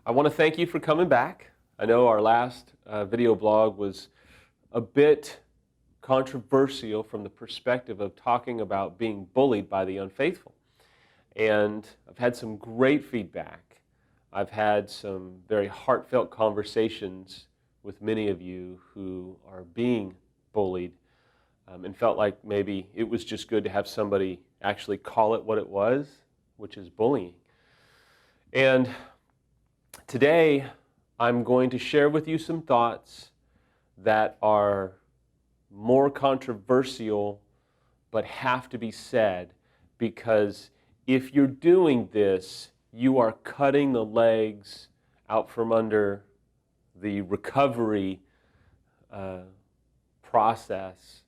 I want to thank you for coming back. I know our last video blog was a bit controversial from the perspective of talking about being bullied by the unfaithful. And I've had some great feedback. I've had some very heartfelt conversations with many of you who are being bullied and felt like maybe it was just good to have somebody actually call it what it was, which is bullying. And today, I'm going to share with you some thoughts that are more controversial but have to be said, because if you're doing this, you are cutting the legs out from under the recovery process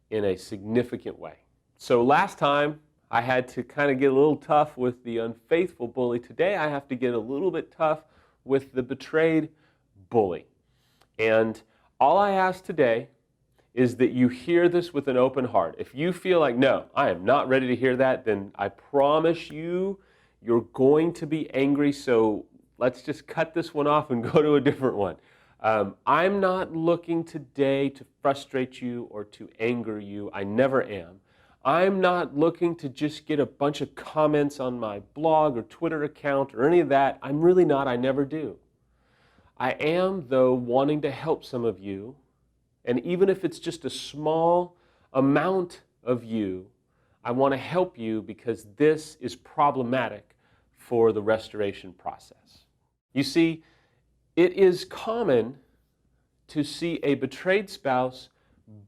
in a significant way. So last time, I had to kind of get a little tough with the unfaithful bully. Today I have to get a little bit tough with the betrayed bully. And all I ask today is that you hear this with an open heart. If you feel like, no, I am not ready to hear that, then I promise you, you're going to be angry, so let's just cut this one off and go to a different one. I'm not looking today to frustrate you or to anger you. I never am. I'm not looking to just get a bunch of comments on my blog or Twitter account or any of that. I'm really not. I never do. I am, though, wanting to help some of you, and even if it's just a small amount of you, I want to help you because this is problematic for the restoration process. You see, it is common to see a betrayed spouse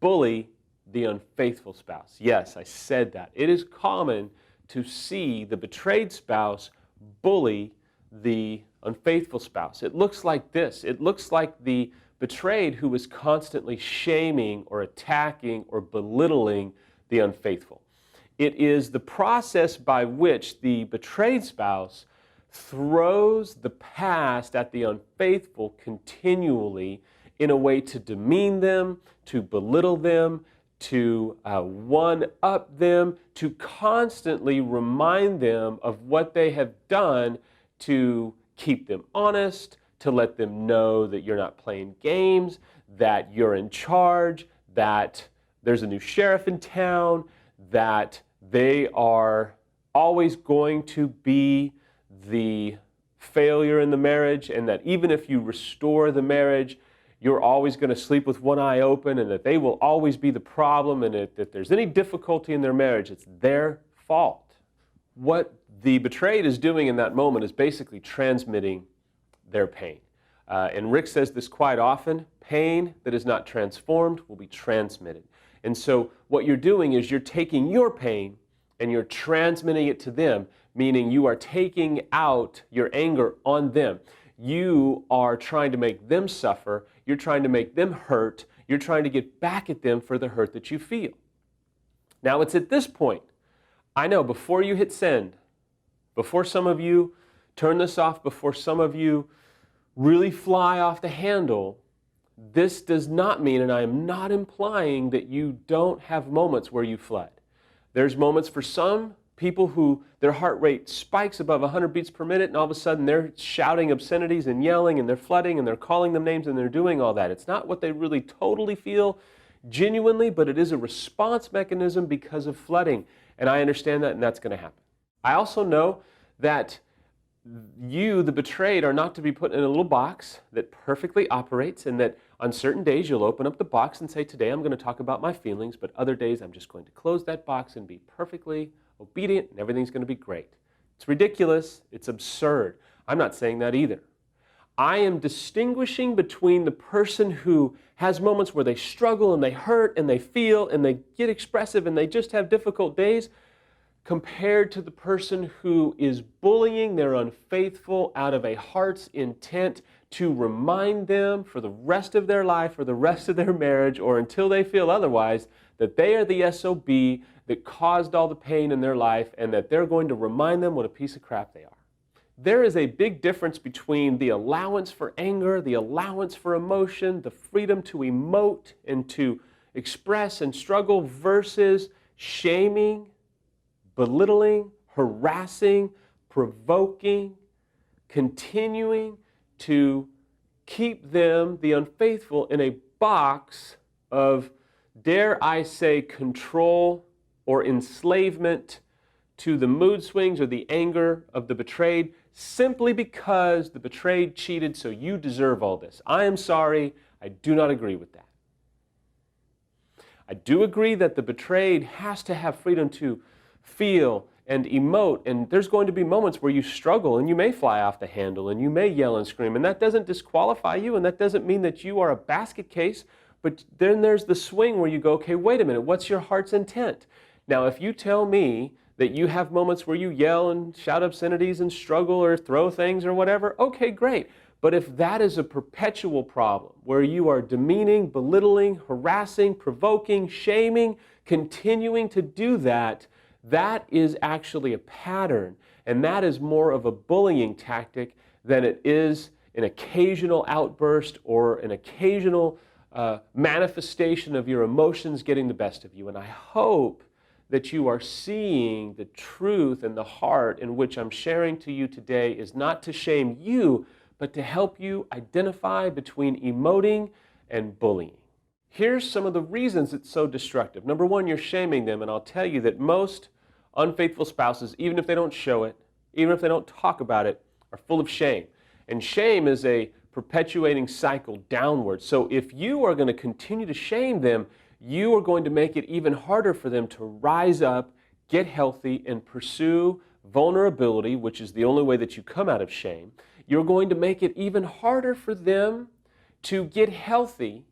bully the unfaithful spouse. Yes, I said that. It is common to see the betrayed spouse bully the unfaithful spouse. It looks like this. It looks like the betrayed who is constantly shaming or attacking or belittling the unfaithful. It is the process by which the betrayed spouse throws the past at the unfaithful continually in a way to demean them, to belittle them, to one-up them, to constantly remind them of what they have done to keep them honest, to let them know that you're not playing games, that you're in charge, that there's a new sheriff in town, that they are always going to be the failure in the marriage, and that even if you restore the marriage, you're always going to sleep with one eye open, and that they will always be the problem, and if there's any difficulty in their marriage, it's their fault. What the betrayed is doing in that moment is basically transmitting their pain. And Rick says this quite often: pain that is not transformed will be transmitted. And so what you're doing is you're taking your pain and you're transmitting it to them, meaning you are taking out your anger on them. You are trying to make them suffer. You're trying to make them hurt. You're trying to get back at them for the hurt that you feel. Now, it's at this point, I know, before you hit send, before some of you turn this off, before some of you really fly off the handle, this does not mean, and I am not implying, that you don't have moments where you fled. There's moments for some people who their heart rate spikes above 100 beats per minute, and all of a sudden they're shouting obscenities and yelling, and they're flooding, and they're calling them names, and they're doing all that. It's not what they really totally feel genuinely, but it is a response mechanism because of flooding. And I understand that, and that's going to happen. I also know that you, the betrayed, are not to be put in a little box that perfectly operates, and that on certain days you'll open up the box and say, today I'm going to talk about my feelings, but other days I'm just going to close that box and be perfectly obedient, and everything's going to be great. It's ridiculous. It's absurd. I'm not saying that either. I am distinguishing between the person who has moments where they struggle and they hurt and they feel and they get expressive and they just have difficult days, compared to the person who is bullying their unfaithful out of a heart's intent to remind them for the rest of their life or the rest of their marriage, or until they feel otherwise, that they are the SOB that caused all the pain in their life, and that they're going to remind them what a piece of crap they are. There is a big difference between the allowance for anger, the allowance for emotion, the freedom to emote and to express and struggle, versus shaming belittling, harassing, provoking, continuing to keep them, the unfaithful, in a box of, dare I say, control or enslavement to the mood swings or the anger of the betrayed, simply because the betrayed cheated, so you deserve all this. I am sorry, I do not agree with that. I do agree that the betrayed has to have freedom to feel and emote, and there's going to be moments where you struggle and you may fly off the handle and you may yell and scream, and that doesn't disqualify you, and that doesn't mean that you are a basket case. But then there's the swing where you go, okay, wait a minute, what's your heart's intent? Now, if you tell me that you have moments where you yell and shout obscenities and struggle or throw things or whatever, okay, great. But if that is a perpetual problem, where you are demeaning, belittling, harassing, provoking, shaming, continuing to do that, that is actually a pattern, and that is more of a bullying tactic than it is an occasional outburst or an occasional manifestation of your emotions getting the best of you. And I hope that you are seeing the truth and the heart in which I'm sharing to you today is not to shame you, but to help you identify between emoting and bullying. Here's some of the reasons it's so destructive. Number one, you're shaming them, and I'll tell you that most unfaithful spouses, even if they don't show it, even if they don't talk about it, are full of shame. And shame is a perpetuating cycle downward. So if you are going to continue to shame them, you are going to make it even harder for them to rise up, get healthy, and pursue vulnerability, which is the only way that you come out of shame. You're going to make it even harder for them to get healthy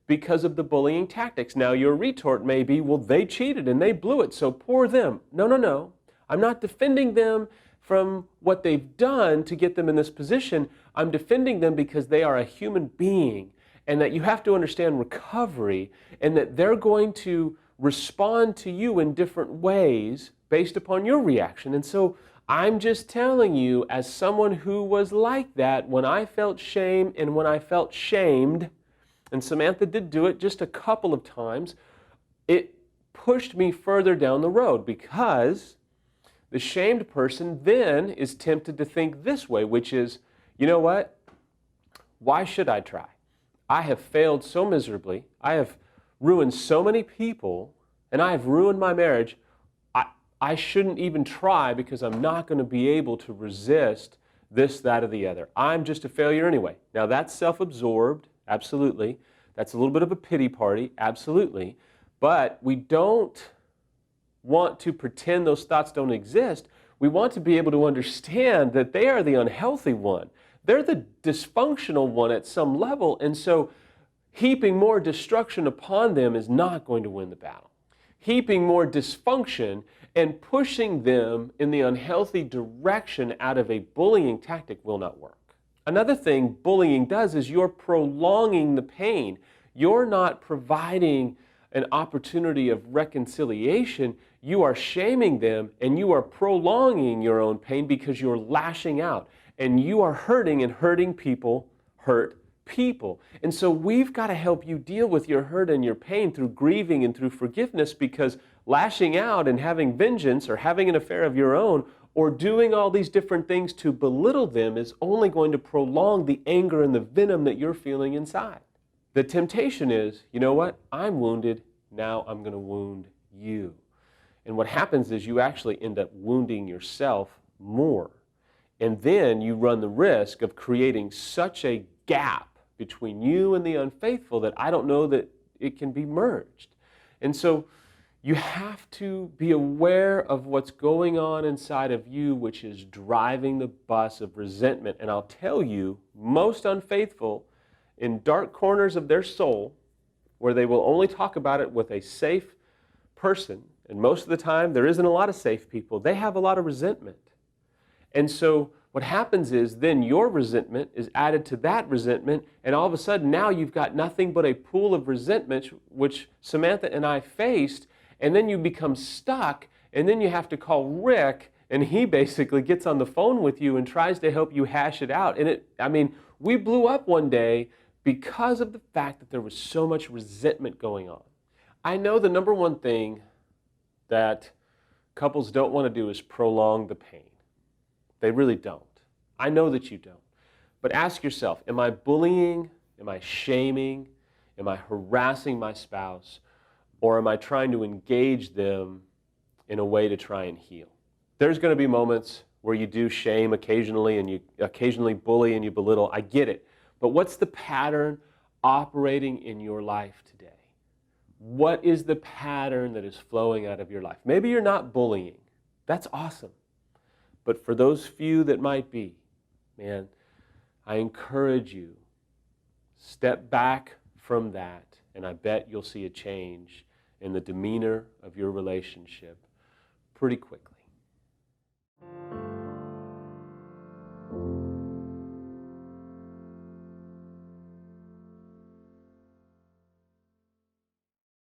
because of the bullying tactics. Now, your retort may be, well, they cheated and they blew it, so poor them. No, no, no. I'm not defending them from what they've done to get them in this position. I'm defending them because they are a human being, and that you have to understand recovery, and that they're going to respond to you in different ways based upon your reaction. And so I'm just telling you, as someone who was like that, when I felt shame and when I felt shamed, and Samantha did do it just a couple of times, it pushed me further down the road, because the shamed person then is tempted to think this way, which is, you know what? Why should I try? I have failed so miserably. I have ruined so many people, and I have ruined my marriage. I shouldn't even try, because I'm not going to be able to resist this, that, or the other. I'm just a failure anyway. Now, that's self-absorbed, absolutely. That's a little bit of a pity party, absolutely. But we don't want to pretend those thoughts don't exist. We want to be able to understand that they are the unhealthy one. They're the dysfunctional one at some level, and so heaping more destruction upon them is not going to win the battle. Heaping more dysfunction and pushing them in the unhealthy direction out of a bullying tactic will not work. Another thing bullying does is you're prolonging the pain. You're not providing an opportunity of reconciliation. You are shaming them, and you are prolonging your own pain because you're lashing out. And you are hurting, and hurting people hurt people. And so we've got to help you deal with your hurt and your pain through grieving and through forgiveness, because lashing out and having vengeance or having an affair of your own or doing all these different things to belittle them is only going to prolong the anger and the venom that you're feeling inside. The temptation is, you know what? I'm wounded, now I'm going to wound you. And what happens is you actually end up wounding yourself more. And then you run the risk of creating such a gap between you and the unfaithful that I don't know that it can be merged. And so you have to be aware of what's going on inside of you, which is driving the bus of resentment. And I'll tell you, most unfaithful, in dark corners of their soul, where they will only talk about it with a safe person, and most of the time there isn't a lot of safe people, they have a lot of resentment. And so what happens is then your resentment is added to that resentment, and all of a sudden now you've got nothing but a pool of resentment, which Samantha and I faced, and then you become stuck, and then you have to call Rick, and he basically gets on the phone with you and tries to help you hash it out. And we blew up one day because of the fact that there was so much resentment going on. I know the number one thing that couples don't want to do is prolong the pain. They really don't. I know that you don't. But ask yourself, am I bullying? Am I shaming? Am I harassing my spouse? Or am I trying to engage them in a way to try and heal? There's going to be moments where you do shame occasionally and you occasionally bully and you belittle. I get it. But what's the pattern operating in your life today? What is the pattern that is flowing out of your life? Maybe you're not bullying. That's awesome. But for those few that might be, man, I encourage you, step back from that, and I bet you'll see a change in the demeanor of your relationship pretty quickly.